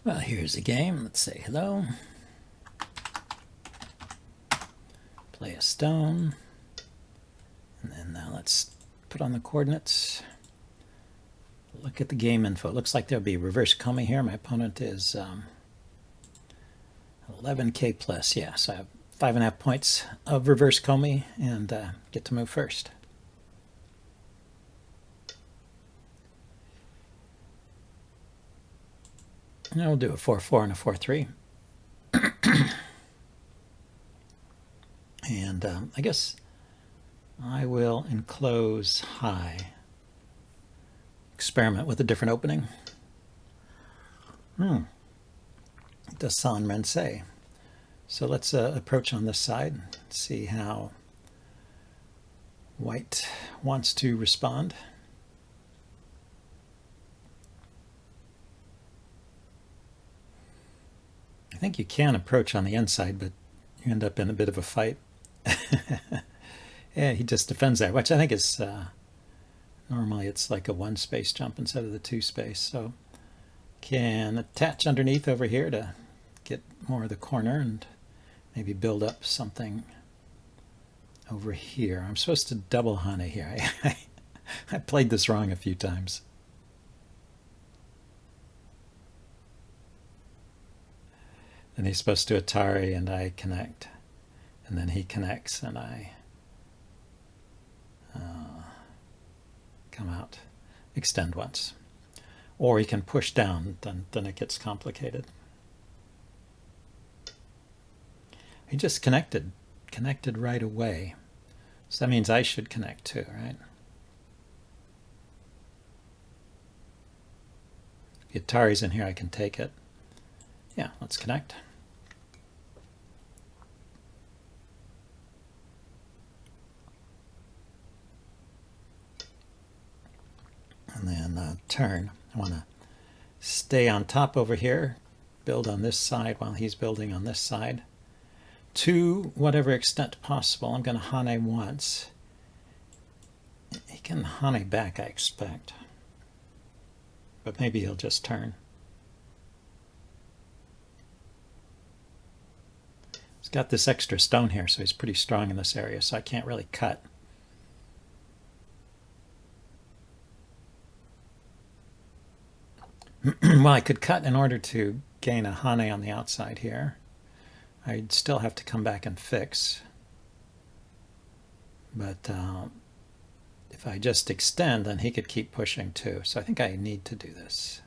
Well, here's a game. Let's say hello. Play a stone. And then now let's put on the coordinates. Look at the game info. It looks like there'll be reverse coming here. My opponent is 11k plus. Yeah, so I have 5.5 points of reverse Comey and get to move first. And we'll do a 4-4 and a 4-3. And I guess I will enclose high. Experiment with a different opening. Does San Ren say? So let's approach on this side, see how white wants to respond. I think you can approach on the inside, but you end up in a bit of a fight. Yeah, he just defends there, which I think is normally it's like a 1 space jump instead of the 2 space. So can attach underneath over here to get more of the corner and maybe build up something over here. I'm supposed to double Hane here. I played this wrong a few times. And he's supposed to Atari and I connect. And then he connects and I come out, extend once. Or he can push down, then it gets complicated. He just connected right away. So that means I should connect too, right? If the Atari's in here, I can take it. Yeah, let's connect. And then turn. I want to stay on top over here, build on this side while he's building on this side. To whatever extent possible, I'm going to Hane once. He can Hane back, I expect. But maybe he'll just turn. He's got this extra stone here, so he's pretty strong in this area, so I can't really cut. Well, I could cut in order to gain a Hane on the outside here. I'd still have to come back and fix. But if I just extend, then he could keep pushing too. So I think I need to do this.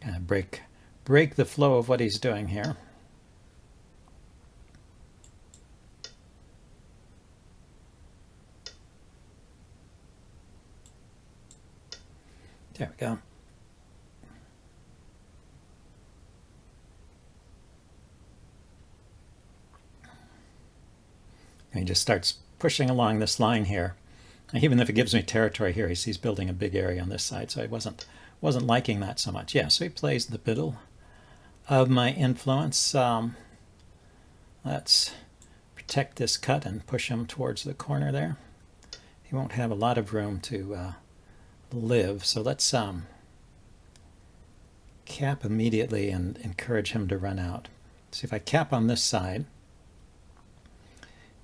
Kind of break the flow of what he's doing here. There we go. And he just starts pushing along this line here. And even if it gives me territory here, he's building a big area on this side, so I wasn't liking that so much. Yeah, so he plays the middle of my influence. Let's protect this cut and push him towards the corner there. He won't have a lot of room to live, so let's cap immediately and encourage him to run out. See if I cap on this side,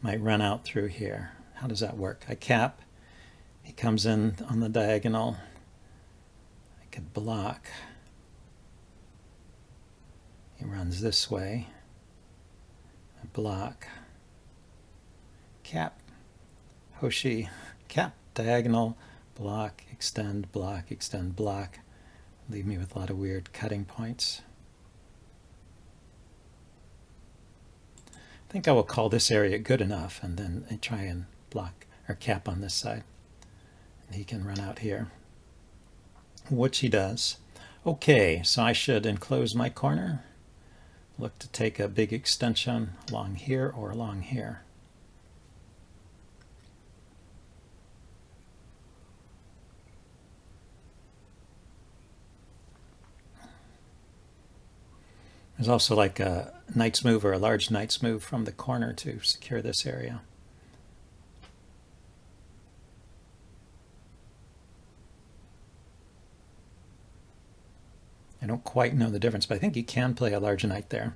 might run out through here. How does that work? I cap, he comes in on the diagonal. I could block. He runs this way. I block. Cap. Hoshi. Cap. Diagonal. Block. Extend. Block. Extend. Block. Leave me with a lot of weird cutting points. I think I will call this area good enough and then I try and block or cap on this side. And he can run out here, which he does. Okay, so I should enclose my corner. Look to take a big extension along here or along here. There's also like a knight's move or a large knight's move from the corner to secure this area. I don't quite know the difference, but I think you can play a large knight there.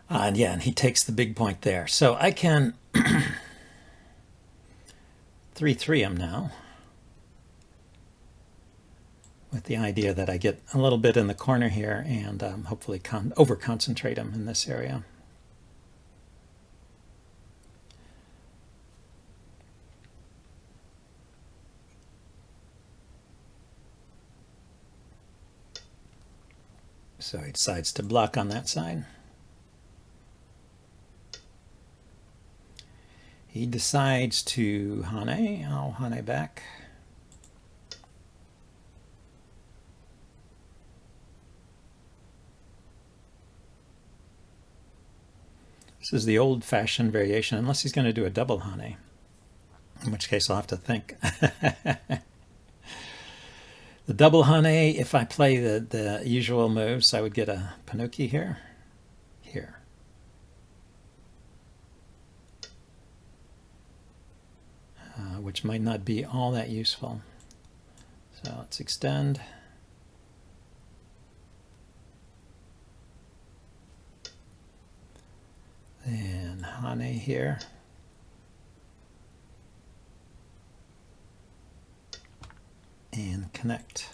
And yeah, and he takes the big point there. So I can 3-3 him now, with the idea that I get a little bit in the corner here and hopefully over-concentrate him in this area. So he decides to block on that side. He decides to Hane. I'll Hane back. This is the old-fashioned variation, unless he's going to do a double Hane, in which case I'll have to think. The double Hane, if I play the usual moves, I would get a Panuki here, which might not be all that useful. So let's extend. Then Hane here. And connect.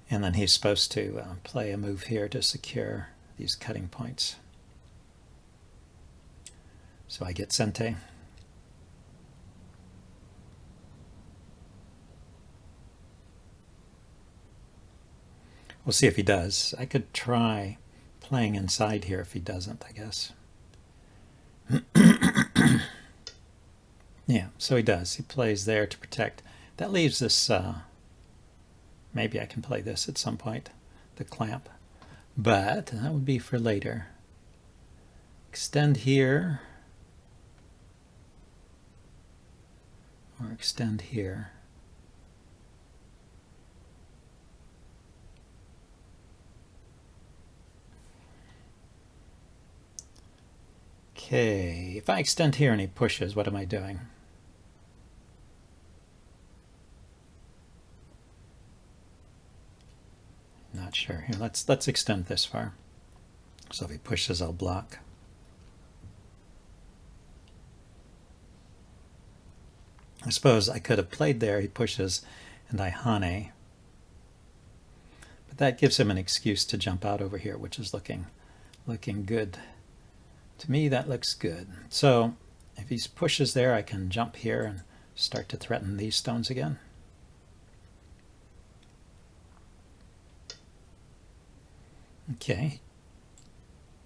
And then he's supposed to play a move here to secure these cutting points. So I get Sente. We'll see if he does. I could try playing inside here if he doesn't, I guess. Yeah, so he does. He plays there to protect. That leaves this, maybe I can play this at some point, the clamp. But that would be for later. Extend here. Or extend here. Okay, if I extend here and he pushes, what am I doing? Not sure. Here, let's extend this far. So if he pushes, I'll block. I suppose I could have played there. He pushes, and I Hane. But that gives him an excuse to jump out over here, which is looking good. To me, that looks good. So if he pushes there, I can jump here and start to threaten these stones again. Okay.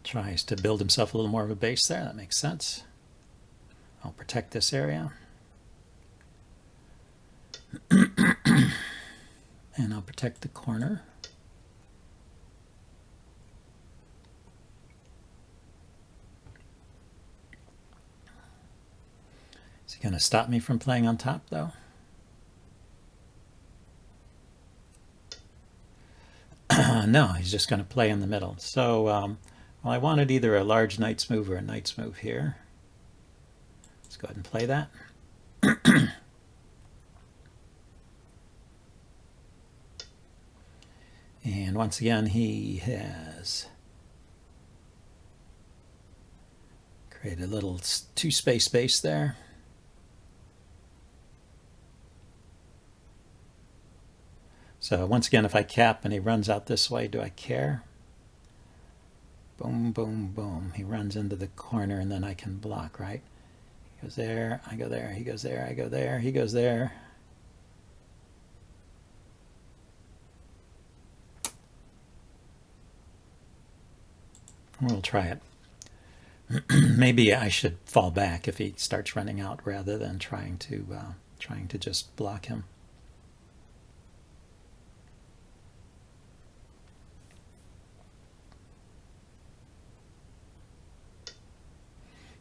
Tries to build himself a little more of a base there. That makes sense. I'll protect this area. And I'll protect the corner. Is he going to stop me from playing on top, though? No, he's just going to play in the middle. So, well, I wanted either a large knight's move or a knight's move here. Let's go ahead and play that. And once again, he has created a little two-space base there. So once again, if I cap and he runs out this way, do I care? Boom, boom, boom. He runs into the corner and then I can block, right? He goes there, I go there, he goes there, I go there, he goes there. We'll try it. Maybe I should fall back if he starts running out rather than trying to just block him.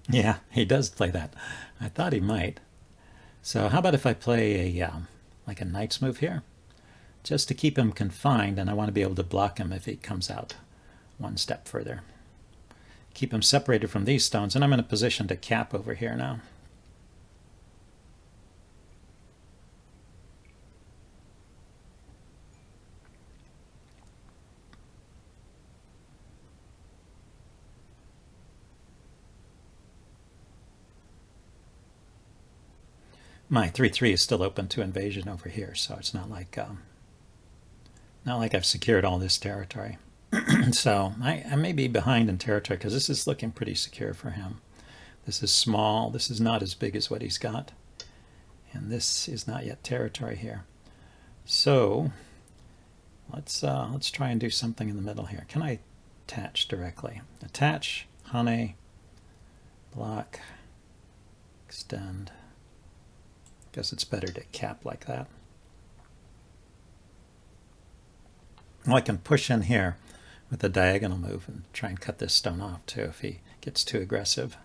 Yeah, he does play that. I thought he might. So how about if I play a like a knight's move here, just to keep him confined, and I want to be able to block him if he comes out one step further. Keep him separated from these stones, and I'm in a position to cap over here now. my 3/3 is still open to invasion over here, so it's not like I've secured all this territory. So I may be behind in territory because this is looking pretty secure for him. This is small. This is not as big as what he's got, and this is not yet territory here. So let's try and do something in the middle here. Can I attach directly? Attach, Hane, block, extend. Guess it's better to cap like that. Well, I can push in here with a diagonal move and try and cut this stone off too if he gets too aggressive.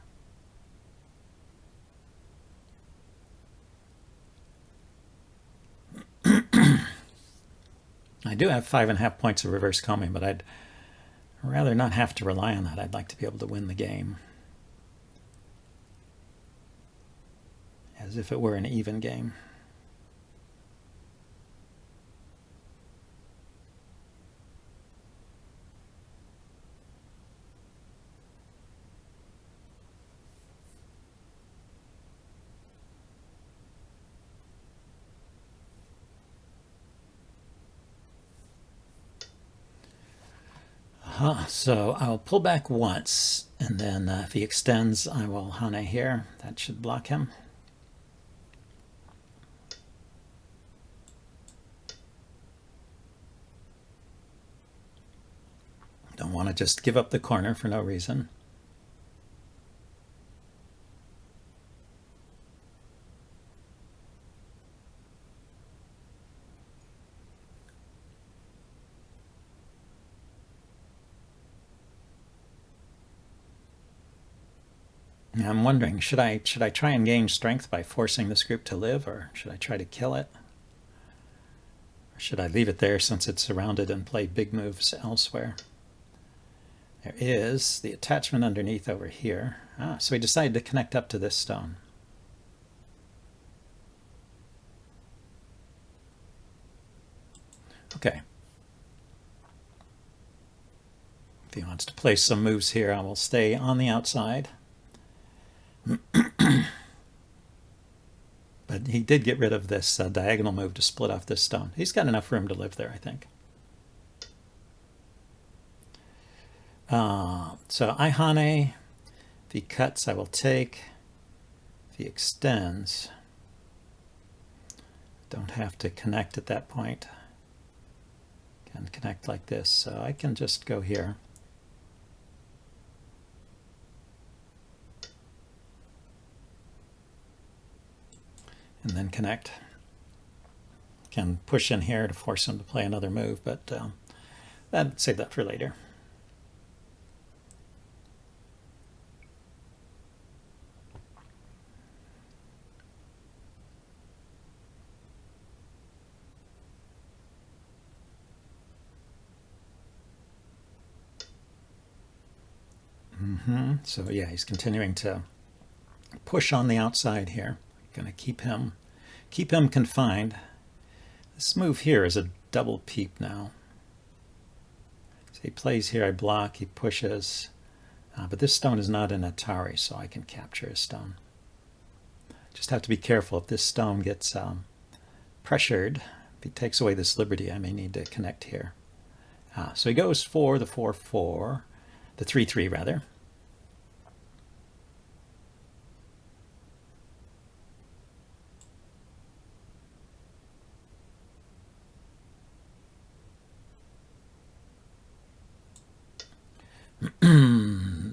I do have 5.5 points of reverse combing, but I'd rather not have to rely on that. I'd like to be able to win the game as if it were an even game. So I'll pull back once, and then if he extends, I will Hane here. That should block him. Don't want to just give up the corner for no reason. I'm wondering, should I try and gain strength by forcing this group to live, or should I try to kill it? Or should I leave it there since it's surrounded and play big moves elsewhere? There is the attachment underneath over here. So we decided to connect up to this stone. Okay. If he wants to place some moves here, I will stay on the outside. But he did get rid of this diagonal move to split off this stone. He's got enough room to live there, I think. So I Hane. If he cuts, I will take. If he extends, don't have to connect at that point. Can connect like this, so I can just go here. And then connect. Can push in here to force him to play another move, but I'd save that for later. So yeah, he's continuing to push on the outside here. Going to keep him confined. This move here is a double peep now. So he plays here, I block, he pushes, but this stone is not in Atari, so I can capture his stone. Just have to be careful. If this stone gets pressured, if he takes away this liberty, I may need to connect here. So he goes for the 4/4, the 3/3 rather.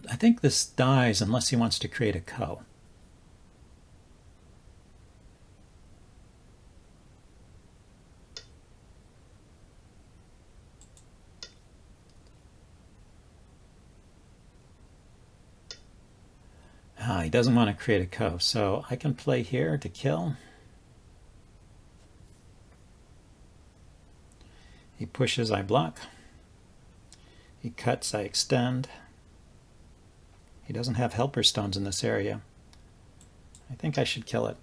I think this dies unless he wants to create a ko. He doesn't want to create a ko, so I can play here to kill. He pushes, I block. He cuts, I extend. He doesn't have helper stones in this area. I think I should kill it.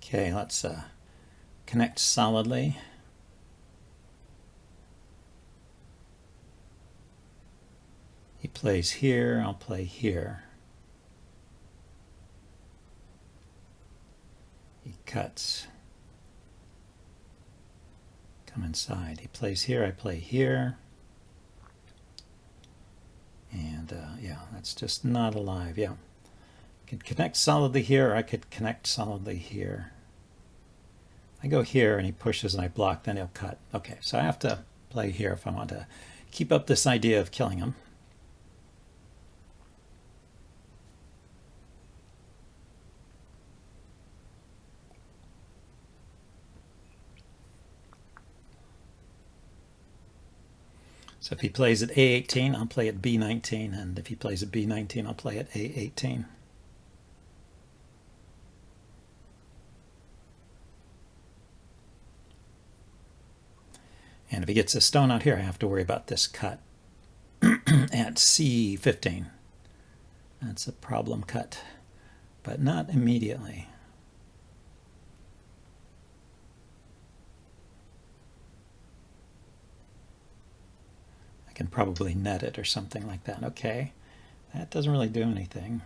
Okay, let's connect solidly. He plays here, I'll play here. He cuts. Come inside. He plays here, I play here. And yeah, that's just not alive. Yeah. I could connect solidly here, or I could connect solidly here. I go here and he pushes and I block, then he'll cut. Okay, so I have to play here if I want to keep up this idea of killing him. So if he plays at A18, I'll play at B19, and if he plays at B19, I'll play at A18. And if he gets a stone out here, I have to worry about this cut at C15. That's a problem cut, but not immediately. I can probably net it or something like that. Okay, that doesn't really do anything.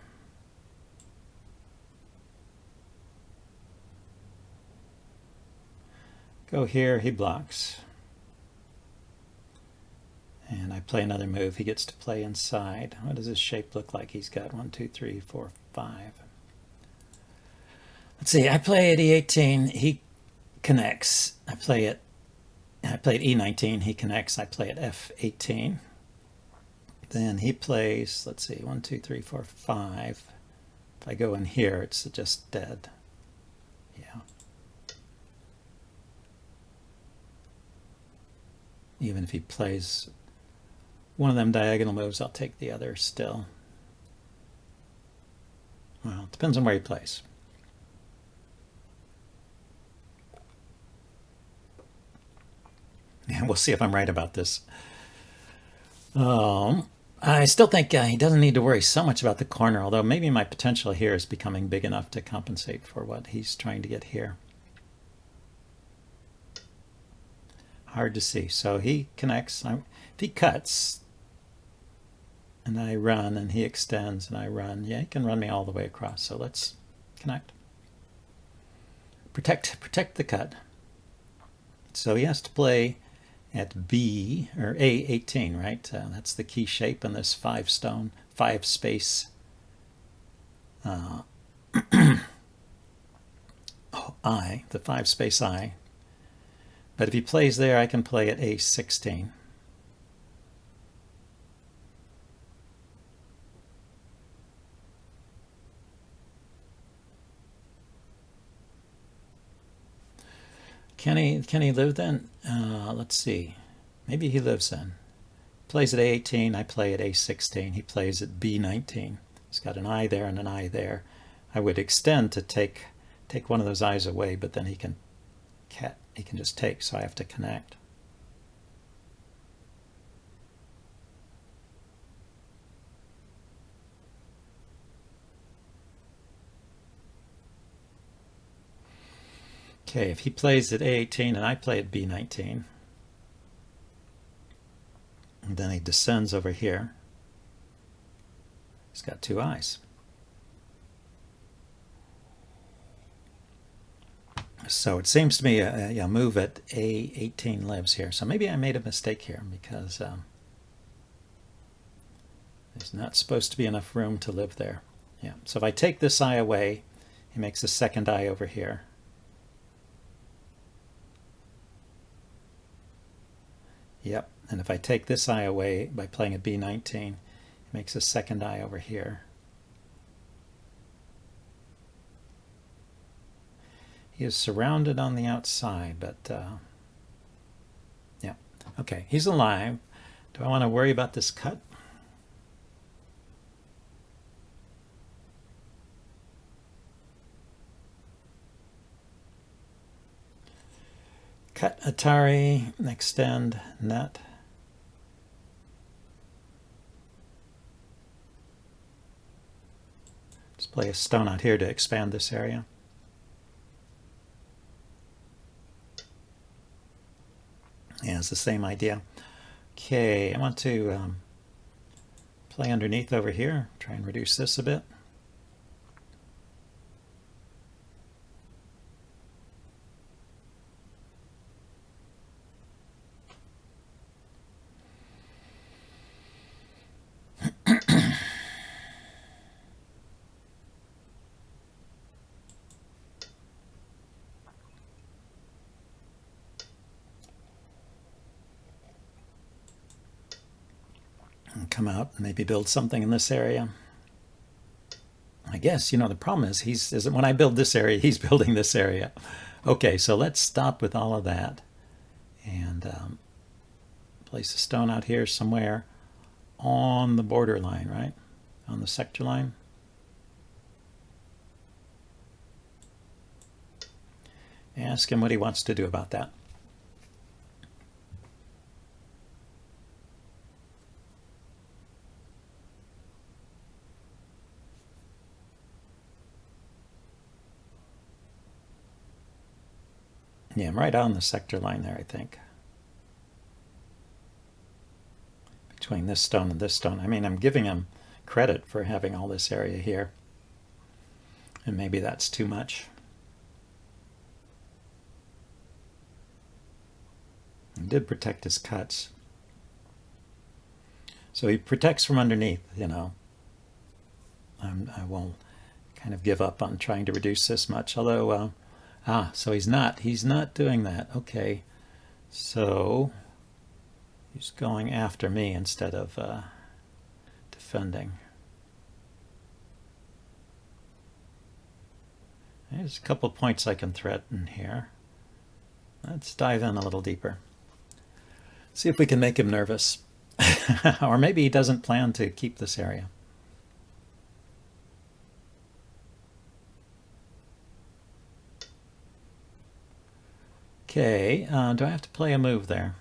Go here, he blocks. And I play another move. He gets to play inside. What does his shape look like? He's got 1, 2, 3, 4, 5. Let's see. I play at E18. He connects. I play at E19. He connects. I play at F18. Then he plays, let's see, 1, 2, 3, 4, 5. If I go in here, it's just dead. Yeah. Even if he plays one of them diagonal moves, I'll take the other still. Well, it depends on where he plays. Yeah, we'll see if I'm right about this. I still think he doesn't need to worry so much about the corner, although maybe my potential here is becoming big enough to compensate for what he's trying to get here. Hard to see. So he connects. If he cuts, and I run, and he extends, and I run, yeah, he can run me all the way across. So let's connect. Protect the cut. So he has to play at B, or A18, right? That's the key shape in this 5-space I, the 5-space I. But if he plays there, I can play at A16. Can he live then? Let's see. Maybe he lives then. Plays at A18, I play at A16. He plays at B19. He's got an I there and an I there. I would extend to take one of those I's away, but then he can just take, so I have to connect. Okay, if he plays at A18 and I play at B19, and then he descends over here, he's got 2 I's. So it seems to me a move at A18 lives here. So maybe I made a mistake here, because there's not supposed to be enough room to live there. Yeah. So if I take this I away, he makes a second I over here. Yep. And if I take this I away by playing at B19, it makes a second I over here. He is surrounded on the outside, but yeah. Okay, he's alive. Do I want to worry about this cut? Cut, Atari, extend, net. Just play a stone out here to expand this area. the same idea. Okay, I want to play underneath over here, try and reduce this a bit. And come out and maybe build something in this area. I guess, the problem is when I build this area, he's building this area. Okay, so let's stop with all of that and place a stone out here somewhere on the border line, right? On the sector line. Ask him what he wants to do about that. Yeah, I'm right on the sector line there, I think. Between this stone and this stone. I mean, I'm giving him credit for having all this area here. And maybe that's too much. He did protect his cuts. So he protects from underneath, I won't kind of give up on trying to reduce this much, although so he's not doing that. Okay, so he's going after me instead of defending. There's a couple points I can threaten here. Let's dive in a little deeper. See if we can make him nervous. Or maybe he doesn't plan to keep this area. Okay, do I have to play a move there?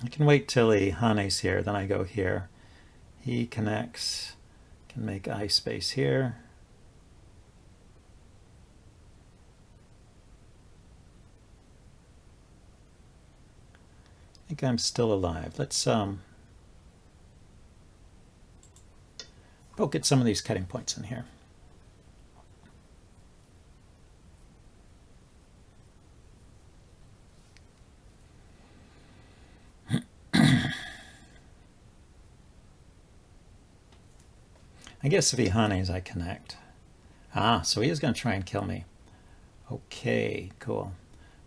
I can wait till he Hane's here, then I go here. He connects, can make I space here. I think I'm still alive. Let's poke at some of these cutting points in here. I guess if he Hanes, I connect. So he is going to try and kill me. Okay, cool.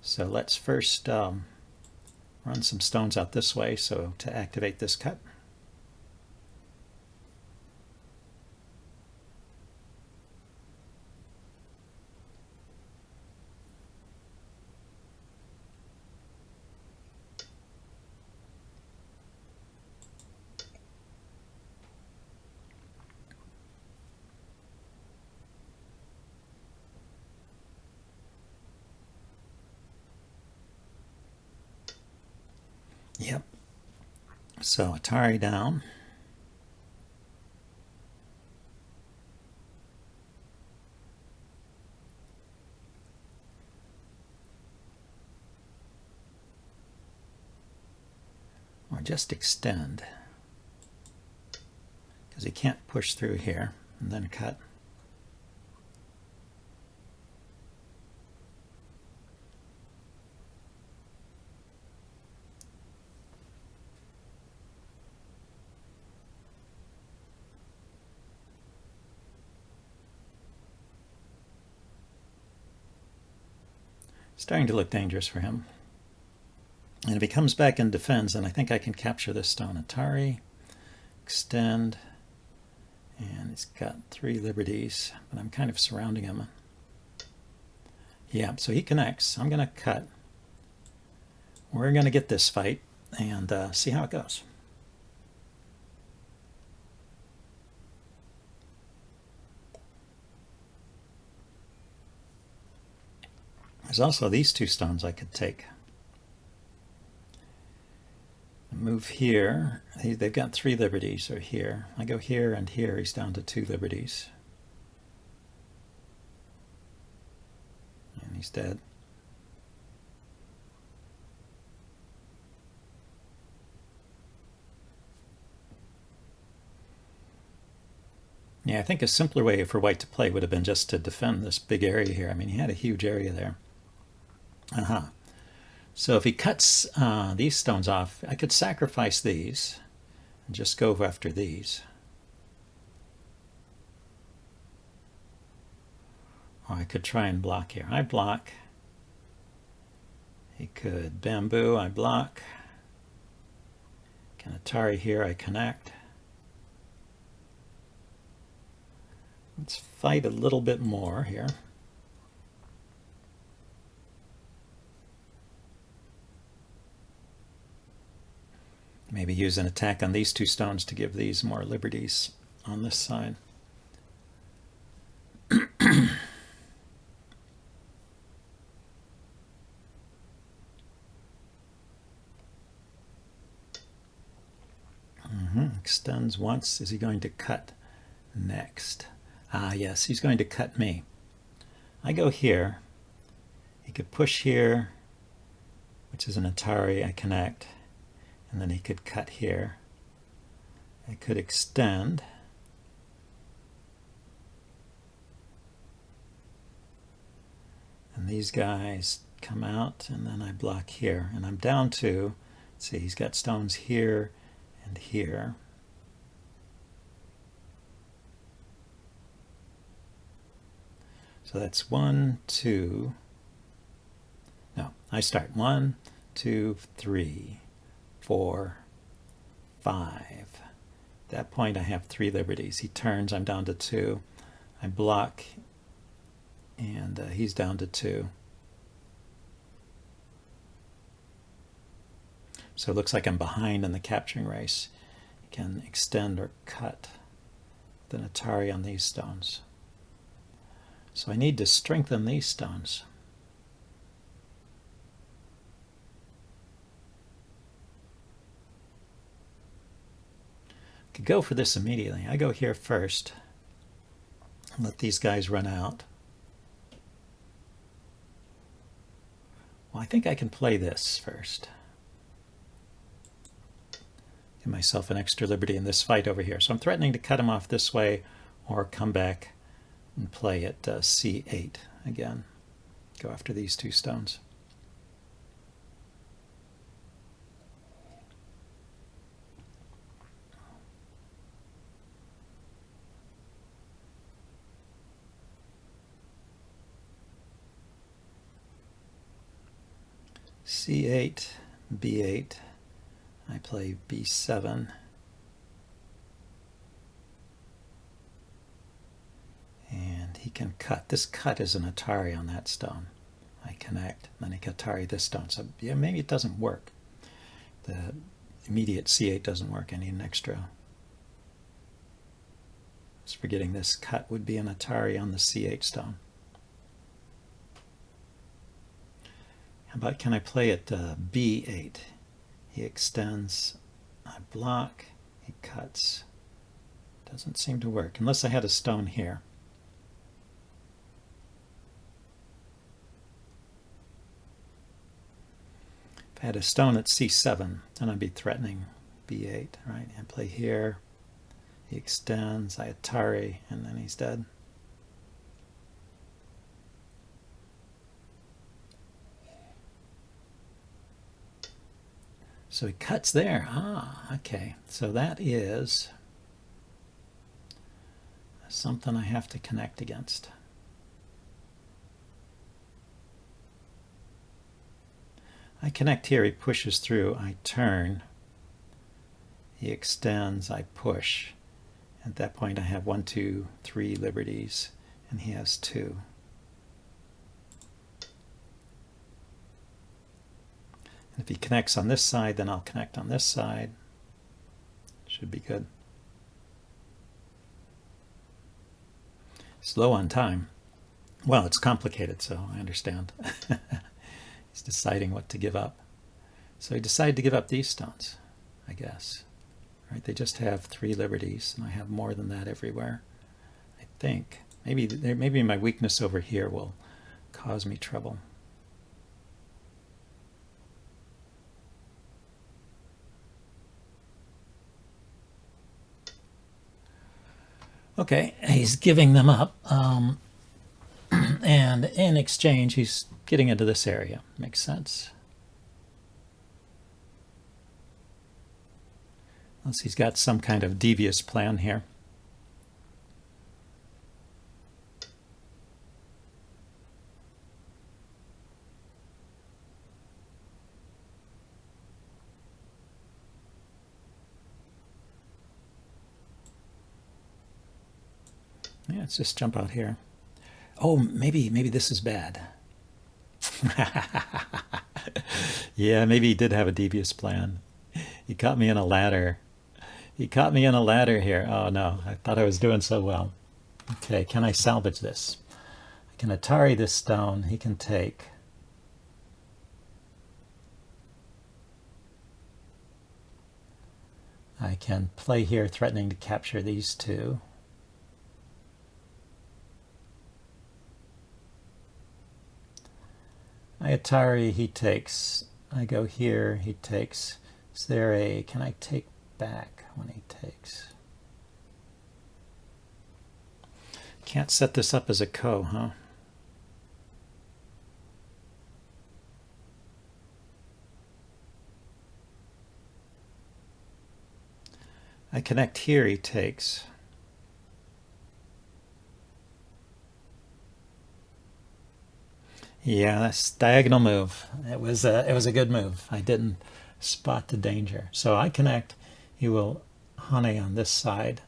So let's first run some stones out this way so to activate this cut. Yep. So Atari down. Or just extend, because he can't push through here and then cut. Starting to look dangerous for him. And if he comes back and defends, then I think I can capture this stone. Atari, extend, and he's got 3 liberties, but I'm kind of surrounding him. Yeah, so he connects. I'm going to cut. We're going to get this fight and see how it goes. There's also these 2 stones I could take. Move here. They've got 3 liberties, or here. I go here and here. He's down to 2 liberties. And he's dead. Yeah, I think a simpler way for white to play would have been just to defend this big area here. I mean, he had a huge area there. So if he cuts these stones off, I could sacrifice these and just go after these. Or I could try and block here. I block. He could bamboo, I block. Can Atari here, I connect. Let's fight a little bit more here. Maybe use an attack on these two stones to give these more liberties on this side. Extends once. Is he going to cut next? Ah, yes, he's going to cut me. I go here. He could push here, which is an Atari. I connect. And then he could cut here. I could extend. And these guys come out, and then I block here. And I'm down to, let's see, he's got stones here and here. So that's 1, 2. No, I start 1, 2, 3, 4, 5. At that point I have 3 liberties. He turns, I'm down to 2. I block, and he's down to 2. So it looks like I'm behind in the capturing race. You can extend or cut with an Atari on these stones. So I need to strengthen these stones. I could go for this immediately. I go here first. Let these guys run out. Well, I think I can play this first. Give myself an extra liberty in this fight over here. So I'm threatening to cut him off this way or come back and play at C8 again. Go after these 2 stones. C8, B8. I play B7. And he can cut. This cut is an Atari on that stone. I connect, and then he can Atari this stone. So yeah, maybe it doesn't work. The immediate C8 doesn't work. I need an extra. I was forgetting this cut would be an Atari on the C8 stone. How about, can I play at B8? He extends, I block, he cuts. Doesn't seem to work, unless I had a stone here. If I had a stone at C7, then I'd be threatening B8, right? I play here, he extends, I Atari, and then he's dead. So he cuts there. Ah, okay. So that is something I have to connect against. I connect here, he pushes through, I turn, he extends, I push. At that point I have 1, 2, 3 liberties, and he has 2. And if he connects on this side, then I'll connect on this side. Should be good. Slow on time. Well, it's complicated, so I understand. He's deciding what to give up. So he decided to give up these stones, I guess. Right? They just have 3 liberties, and I have more than that everywhere. I think. Maybe my weakness over here will cause me trouble. Okay, he's giving them up, and in exchange, he's getting into this area. Makes sense. Unless he's got some kind of devious plan here. Yeah, let's just jump out here. Oh, maybe this is bad. Yeah, maybe he did have a devious plan. He caught me in a ladder. He caught me in a ladder here. Oh no, I thought I was doing so well. Okay, can I salvage this? I can Atari this stone. He can take. I can play here, threatening to capture these two. I Atari, he takes. I go here, he takes. Is there a, can I take back when he takes? Can't set this up as a ko, huh? I connect here, he takes. Yeah, that's diagonal move. It was a good move. I didn't spot the danger. So I connect. He will honey on this side,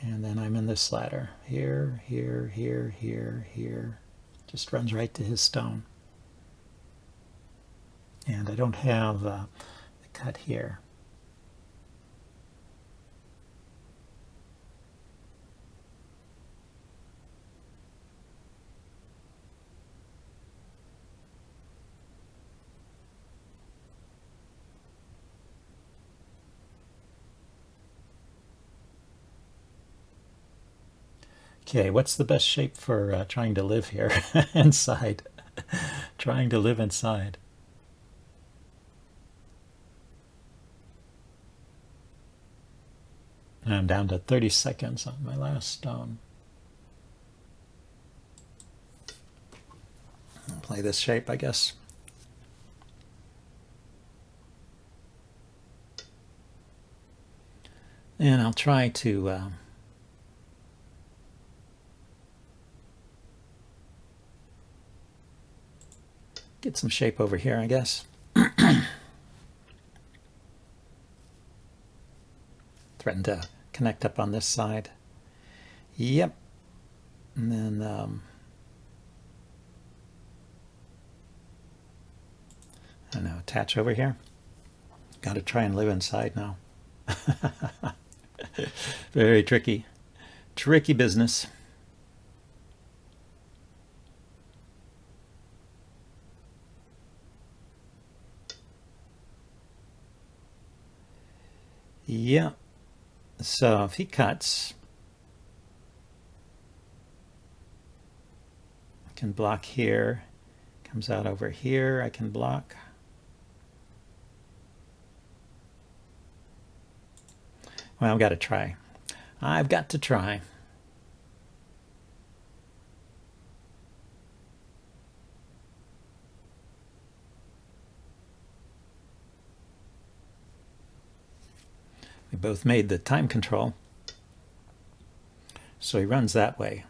and then I'm in this ladder. Here, here, here, here, here. Just runs right to his stone. And I don't have the cut here. Okay, what's the best shape for trying to live here inside? Trying to live inside. I'm down to 30 seconds on my last stone. I'll play this shape, I guess. And I'll try to get some shape over here, I guess. Threaten to connect up on this side. Yep. And then I know, attach over here. Got to try and live inside now. Very tricky. Tricky business. Yeah. So if he cuts, I can block here. Comes out over here, I can block. Well, I've got to try. I've got to try. We both made the time control. So he runs that way.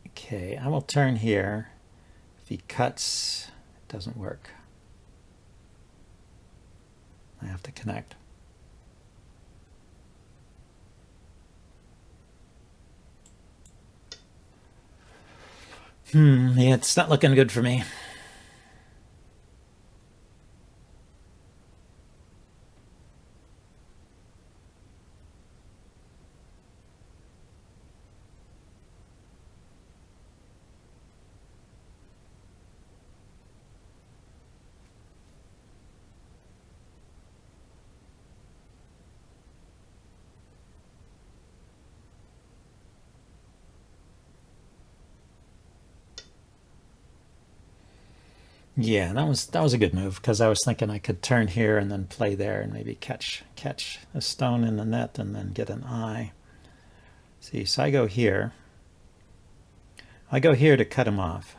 Okay, I will turn here. If he cuts, it doesn't work. I have to connect. Yeah, it's not looking good for me. Yeah, that was a good move because I was thinking I could turn here and then play there and maybe catch a stone in the net and then get an eye. See, so I go here. I go here to cut him off.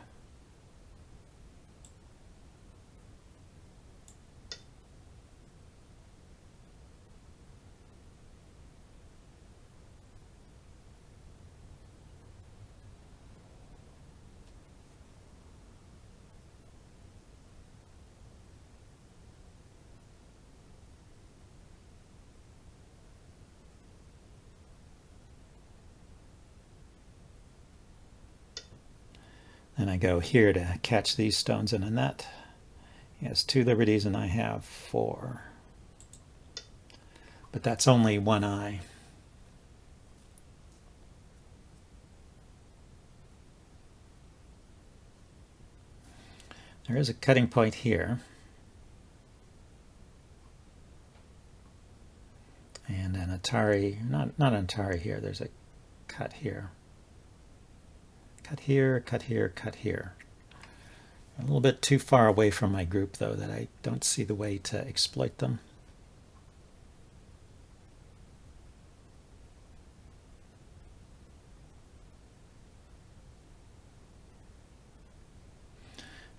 And I go here to catch these stones in a net. He has 2 liberties and I have 4. But that's only one eye. There is a cutting point here. And an Atari, not an Atari here, there's a cut here. Cut here, cut here, cut here. A little bit too far away from my group, though, that I don't see the way to exploit them.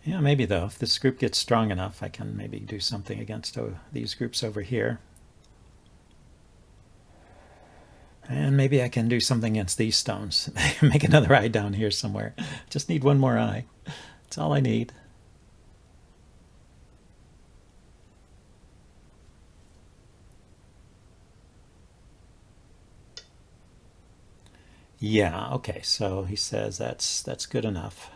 Yeah, maybe, though. If this group gets strong enough, I can maybe do something against these groups over here. And maybe I can do something against these stones. Make another eye down here somewhere. Just need one more eye. That's all I need. Yeah, okay, so he says that's good enough.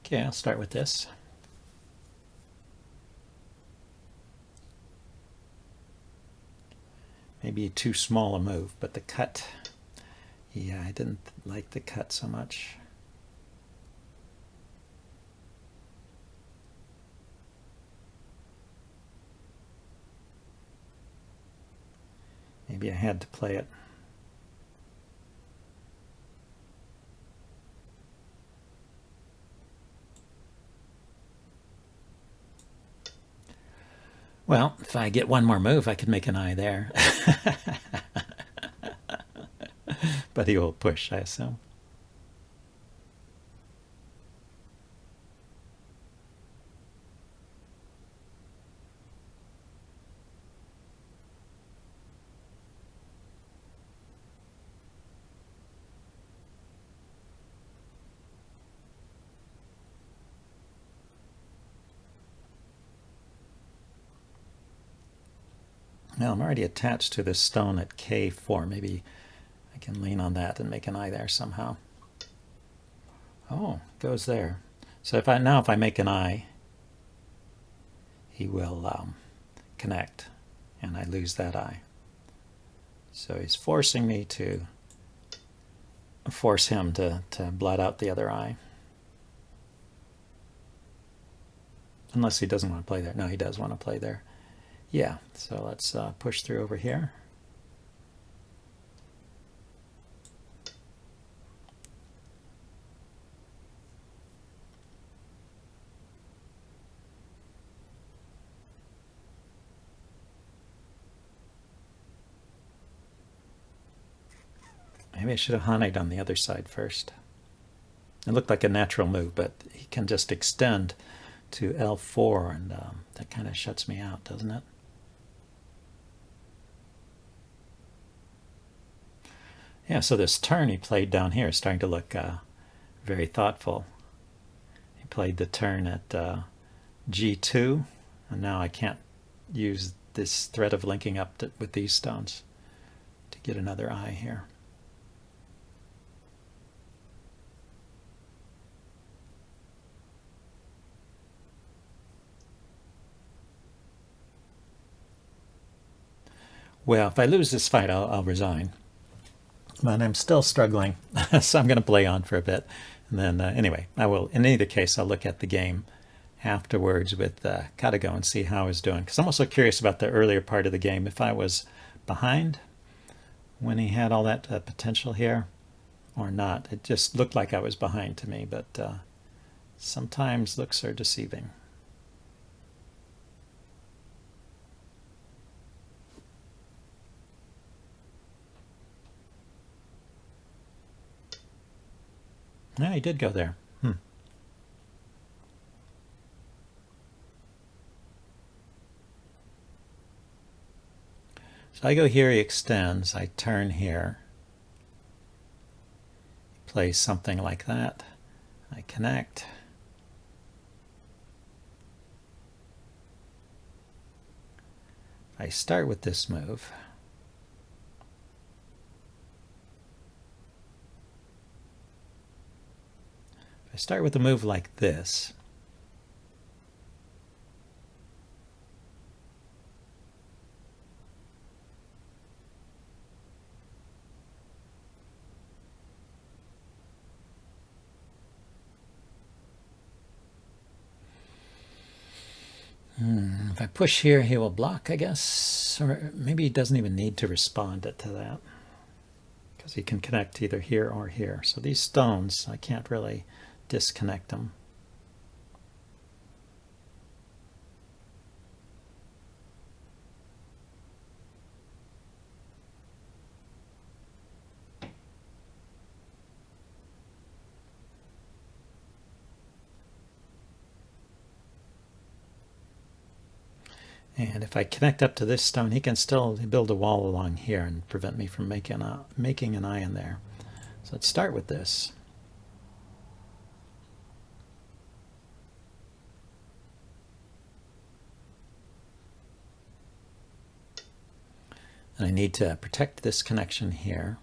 Okay, I'll start with this. Maybe too small a move, but the cut, yeah, I didn't like the cut so much. Maybe I had to play it. Well, if I get one more move, I could make an eye there. But he will push, I assume. Now I'm already attached to this stone at K4. Maybe I can lean on that and make an eye there somehow. Oh, it goes there. So if I make an eye, he will connect, and I lose that eye. So he's forcing me to force him to blot out the other eye. Unless he doesn't want to play there. No, he does want to play there. Yeah, so let's push through over here. Maybe I should have Haned on the other side first. It looked like a natural move, but he can just extend to L4, and that kind of shuts me out, doesn't it? Yeah, so this turn he played down here is starting to look very thoughtful. He played the turn at G2, and now I can't use this threat of linking up with these stones to get another eye here. Well, if I lose this fight, I'll resign. But I'm still struggling, so I'm going to play on for a bit. And then, anyway, I will, in either case, I'll look at the game afterwards with Katago and see how I was doing. Because I'm also curious about the earlier part of the game. If I was behind when he had all that potential here, or not. It just looked like I was behind to me, but sometimes looks are deceiving. Yeah, he did go there. So I go here, he extends, I turn here, play something like that, I connect. I start with this move. If I start with a move like this, if I push here, he will block, I guess. Or maybe he doesn't even need to respond to that, because he can connect either here or here. So these stones, I can't really disconnect them. And if I connect up to this stone, he can still build a wall along here and prevent me from making an ion there. So let's start with this. And I need to protect this connection here.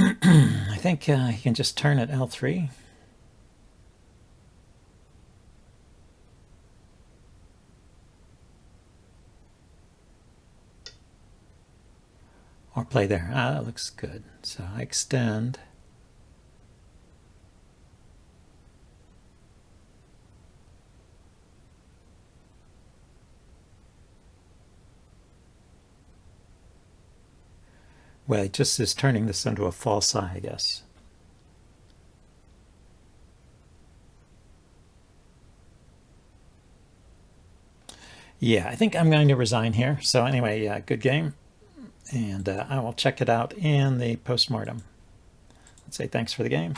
I think he can just turn at L3. Or play there. That looks good. So I extend. Well, it just is turning this into a false eye, I guess. Yeah, I think I'm going to resign here. So anyway, good game. And I will check it out in the postmortem. Let's say thanks for the game.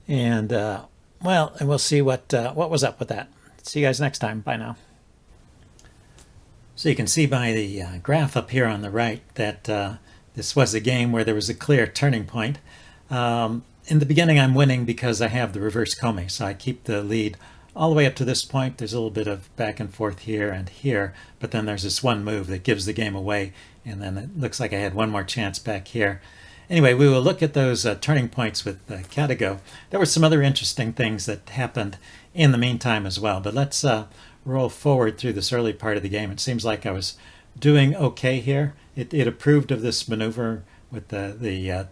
And, well, and we'll see what was up with that. See you guys next time. Bye now. So you can see by the graph up here on the right that this was a game where there was a clear turning point. In the beginning, I'm winning because I have the reverse Komi, so I keep the lead all the way up to this point. There's a little bit of back and forth here and here, but then there's this one move that gives the game away, and then it looks like I had one more chance back here. Anyway, we will look at those turning points with Cadigo. There were some other interesting things that happened in the meantime as well, but let's roll forward through this early part of the game. It seems like I was doing okay here. It approved of this maneuver with the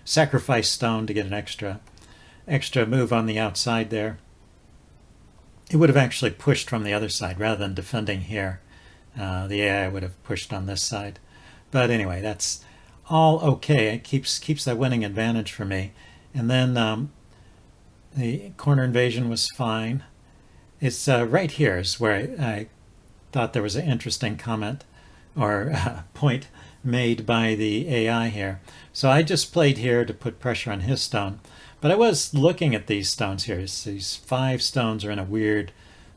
sacrifice stone to get an extra move on the outside there. It would have actually pushed from the other side rather than defending here. The AI would have pushed on this side. But anyway, that's all okay. It keeps that winning advantage for me. And then the corner invasion was fine. It's right here is where I thought there was an interesting comment or point made by the AI here. So I just played here to put pressure on his stone. But I was looking at these stones here. These 5 stones are in a weird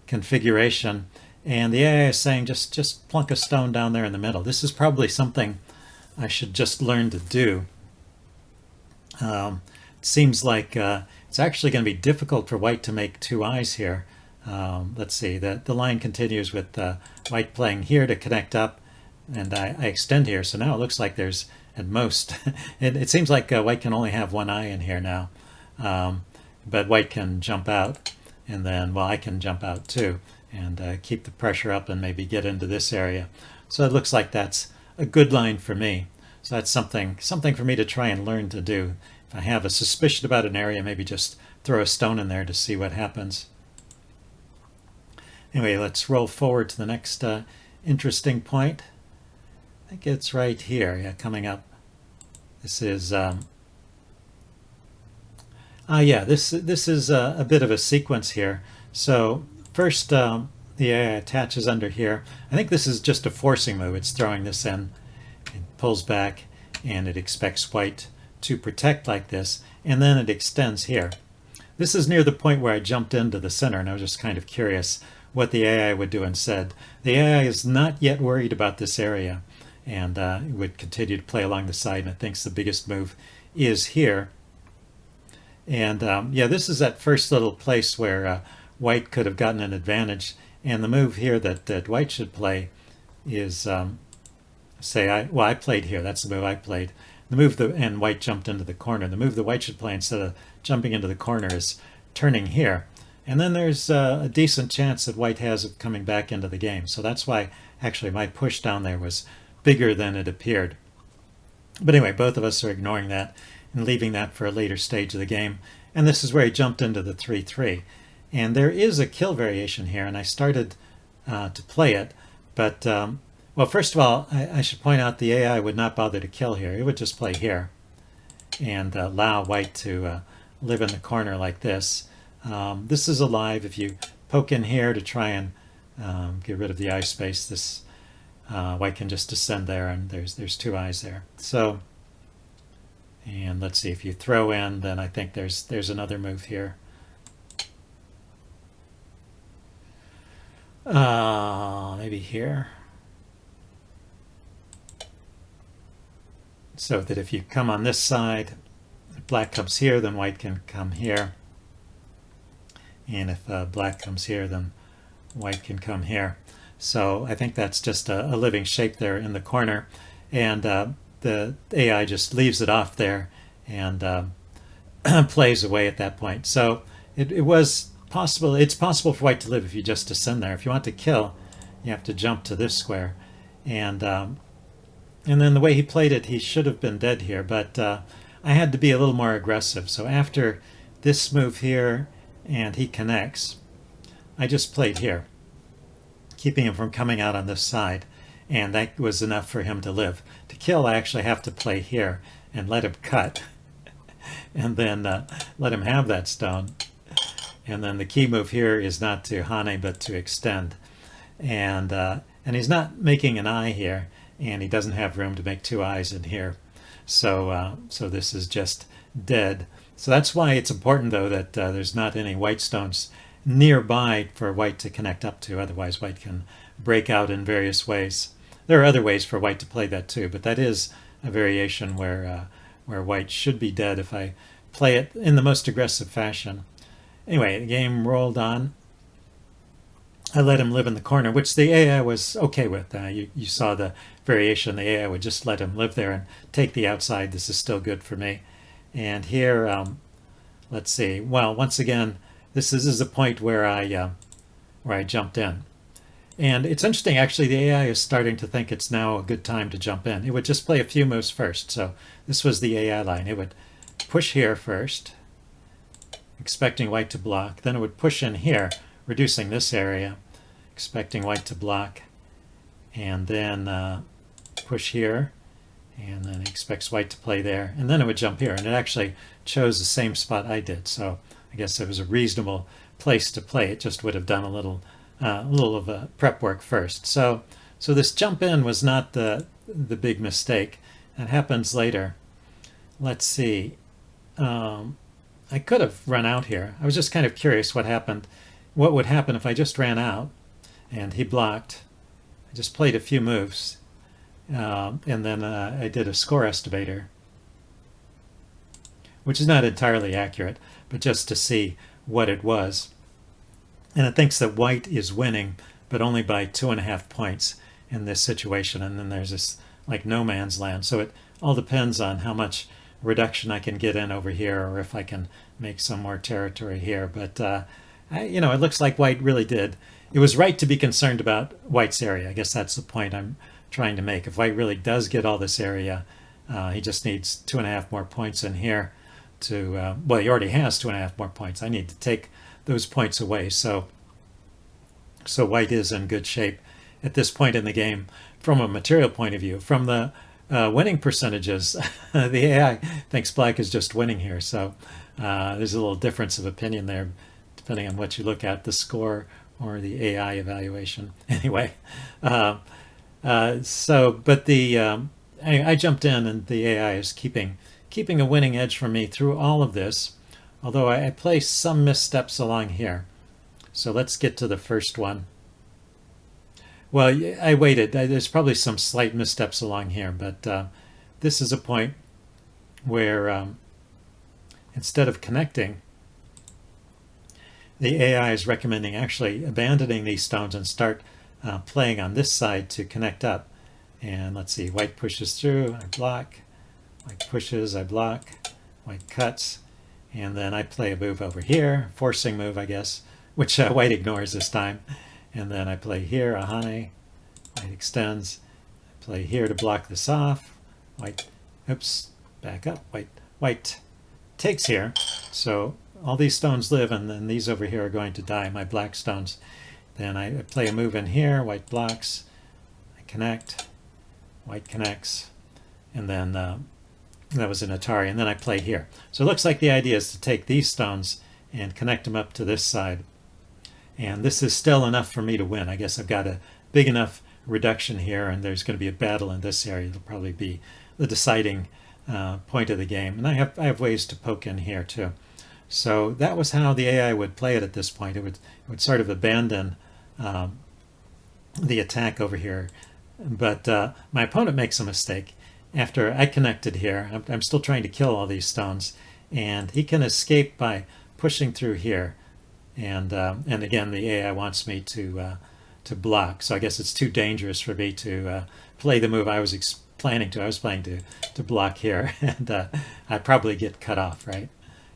configuration. And the AI is saying just plunk a stone down there in the middle. This is probably something I should just learn to do. It seems like it's actually going to be difficult for white to make two eyes here. Let's see, the line continues with white playing here to connect up, and I extend here. So now it looks like there's at most, it seems like white can only have one eye in here now. But white can jump out, and then, well, I can jump out too, and keep the pressure up and maybe get into this area. So it looks like that's a good line for me. So that's something for me to try and learn to do. If I have a suspicion about an area, maybe just throw a stone in there to see what happens. Anyway, let's roll forward to the next interesting point. I think it's right here, yeah, coming up. This is, this is a bit of a sequence here. So first, the AI attaches under here. I think this is just a forcing move. It's throwing this in, it pulls back, and it expects white to protect like this, and then it extends here. This is near the point where I jumped into the center, and I was just kind of curious what the AI would do instead. The AI is not yet worried about this area, and it would continue to play along the side, and it thinks the biggest move is here. And yeah, this is that first little place where white could have gotten an advantage, and the move here that white should play is, I played here, that's the move I played. The move and white jumped into the corner. The move the white should play instead of jumping into the corner is turning here. And then there's a decent chance that white has of coming back into the game. So that's why actually my push down there was bigger than it appeared. But anyway, both of us are ignoring that and leaving that for a later stage of the game. And this is where he jumped into the 3-3. And there is a kill variation here, and I started to play it. But, well, first of all, I should point out the AI would not bother to kill here. It would just play here and allow white to live in the corner like this. This is alive. If you poke in here to try and get rid of the eye space, this white can just descend there, and there's two eyes there. So, and let's see, if you throw in, then I think there's another move here. Maybe here. So that if you come on this side, if black comes here, then white can come here. And if black comes here, then white can come here. So I think that's just a living shape there in the corner. And the AI just leaves it off there and plays away at that point. So it was possible. It's possible for white to live if you just descend there. If you want to kill, you have to jump to this square. And then the way he played it, he should have been dead here. But I had to be a little more aggressive. So after this move here, and he connects, I just played here, keeping him from coming out on this side, and that was enough for him to live. To kill, I actually have to play here and let him cut, and then let him have that stone. And then the key move here is not to hane, but to extend. And he's not making an eye here, and he doesn't have room to make two eyes in here. So this is just dead. So that's why it's important, though, that there's not any white stones nearby for white to connect up to. Otherwise, white can break out in various ways. There are other ways for white to play that too, but that is a variation where white should be dead if I play it in the most aggressive fashion. Anyway, the game rolled on. I let him live in the corner, which the AI was okay with. You saw the variation. The AI would just let him live there and take the outside. This is still good for me. And here, let's see. Well, once again, this is a point where I jumped in. And it's interesting, actually, the AI is starting to think it's now a good time to jump in. It would just play a few moves first. So this was the AI line. It would push here first, expecting white to block. Then it would push in here, reducing this area, expecting white to block. And then push here. And then it expects white to play there. And then it would jump here. And it actually chose the same spot I did. So I guess it was a reasonable place to play. It just would have done a little of prep work first. So this jump in was not the big mistake. That happens later. Let's see. I could have run out here. I was just kind of curious what would happen if I just ran out and he blocked. I just played a few moves, and then I did a score estimator, which is not entirely accurate, but just to see what it was. And it thinks that white is winning, but only by 2.5 points in this situation. And then there's this like no man's land. So it all depends on how much reduction I can get in over here, or if I can make some more territory here. But it looks like white really did. It was right to be concerned about white's area. I guess that's the point I'm trying to make. If white really does get all this area, he just needs 2.5 more points in here to, well, he already has 2.5 more points. I need to take those points away. So white is in good shape at this point in the game from a material point of view. From the winning percentages, the AI thinks black is just winning here. So there's a little difference of opinion there, depending on what you look at, the score or the AI evaluation. Anyway, but I jumped in, and the AI is keeping a winning edge for me through all of this, although I placed some missteps along here. So let's get to the first one. Well, I waited. There's probably some slight missteps along here, but this is a point where instead of connecting, the AI is recommending actually abandoning these stones and start playing on this side to connect up. And let's see, white pushes through, I block. White pushes, I block. White cuts. And then I play a move over here, forcing move, I guess, which white ignores this time. And then I play here, a Hane. White extends. I play here to block this off. White, oops, back up. White takes here. So all these stones live, and then these over here are going to die, my black stones. Then I play a move in here. White blocks. I connect. White connects. And then that was an Atari. And then I play here. So it looks like the idea is to take these stones and connect them up to this side. And this is still enough for me to win. I guess I've got a big enough reduction here, and there's going to be a battle in this area. It'll probably be the deciding point of the game. And I have ways to poke in here too. So that was how the AI would play it at this point. It would sort of abandon the attack over here. But my opponent makes a mistake. After I connected here, I'm still trying to kill all these stones, and he can escape by pushing through here. And again, the AI wants me to block. So I guess it's too dangerous for me to play the move I was planning to. I was planning to block here, and I'd probably get cut off, right?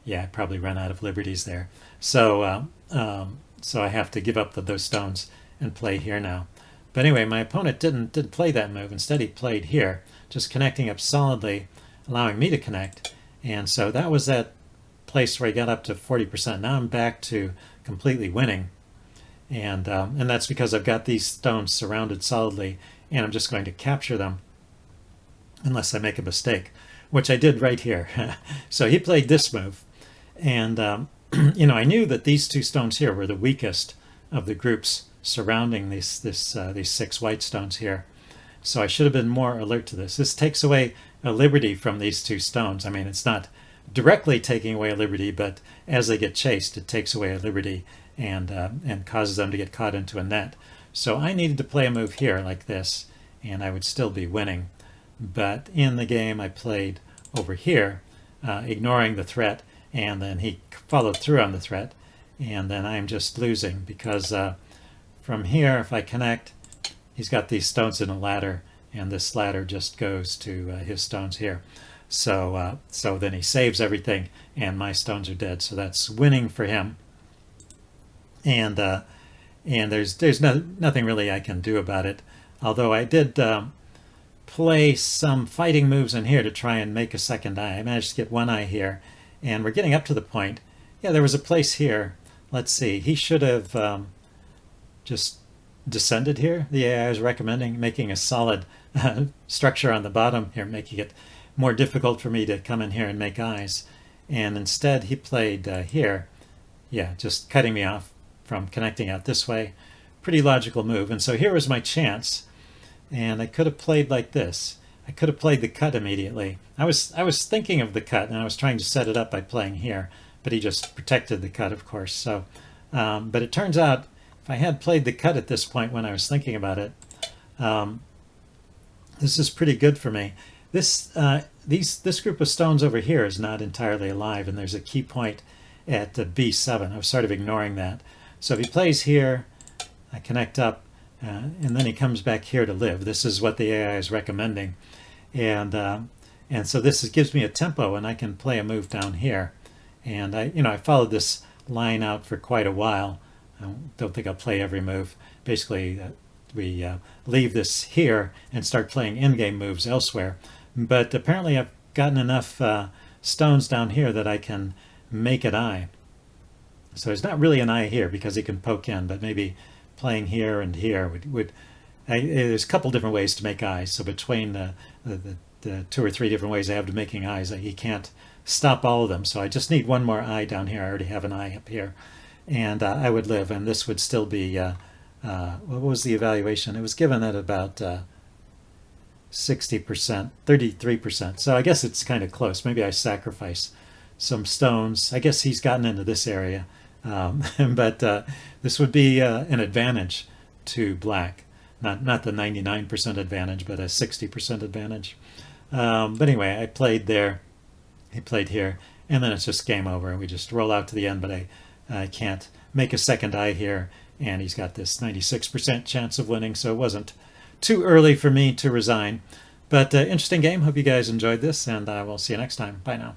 Yeah, I'd probably run out of liberties there. So I have to give up those stones and play here now. But anyway, my opponent didn't play that move. Instead, he played here, just connecting up solidly, allowing me to connect. And so that was that place where I got up to 40%. Now I'm back to completely winning. And that's because I've got these stones surrounded solidly, and I'm just going to capture them unless I make a mistake, which I did right here. So he played this move. And, I knew that these two stones here were the weakest of the groups surrounding these 6 white stones here. So I should have been more alert to this. This takes away a liberty from these 2 stones. I mean, it's not directly taking away a liberty, but as they get chased, it takes away a liberty and causes them to get caught into a net. So I needed to play a move here like this, and I would still be winning. But in the game, I played over here, ignoring the threat, and then he followed through on the threat, and then I'm just losing because from here, if I connect, he's got these stones in a ladder, and this ladder just goes to his stones here. So then he saves everything, and my stones are dead. So that's winning for him. And there's nothing really I can do about it. Although I did play some fighting moves in here to try and make a second eye. I managed to get one eye here, and we're getting up to the point. Yeah, there was a place here. Let's see. He should have just descended here. The AI is recommending making a solid structure on the bottom here, making it more difficult for me to come in here and make eyes. And instead he played here. Yeah, just cutting me off from connecting out this way. Pretty logical move. And so here was my chance. And I could have played like this. I could have played the cut immediately. I was thinking of the cut, and I was trying to set it up by playing here. But he just protected the cut, of course. So, but it turns out if I had played the cut at this point when I was thinking about it, this is pretty good for me. This group of stones over here is not entirely alive, and there's a key point at B7. I was sort of ignoring that. So if he plays here, I connect up, and then he comes back here to live. This is what the AI is recommending, and so this gives me a tempo, and I can play a move down here. And I followed this line out for quite a while. I don't think I'll play every move. Basically, we leave this here and start playing in-game moves elsewhere. But apparently I've gotten enough stones down here that I can make an eye. So there's not really an eye here because he can poke in, but maybe playing here and here there's a couple different ways to make eyes. So between the 2 or 3 different ways I have to making eyes, he can't stop all of them. So I just need one more eye down here. I already have an eye up here. And I would live, and this would still be, what was the evaluation? It was given at about 60%, 33%. So I guess it's kind of close. Maybe I sacrifice some stones. I guess he's gotten into this area. But this would be an advantage to black. Not the 99% advantage, but a 60% advantage. But anyway, I played there. He played here. And then it's just game over. And we just roll out to the end, but I can't make a second eye here. And he's got this 96% chance of winning, so it wasn't too early for me to resign. But interesting game. Hope you guys enjoyed this, and I will see you next time. Bye now.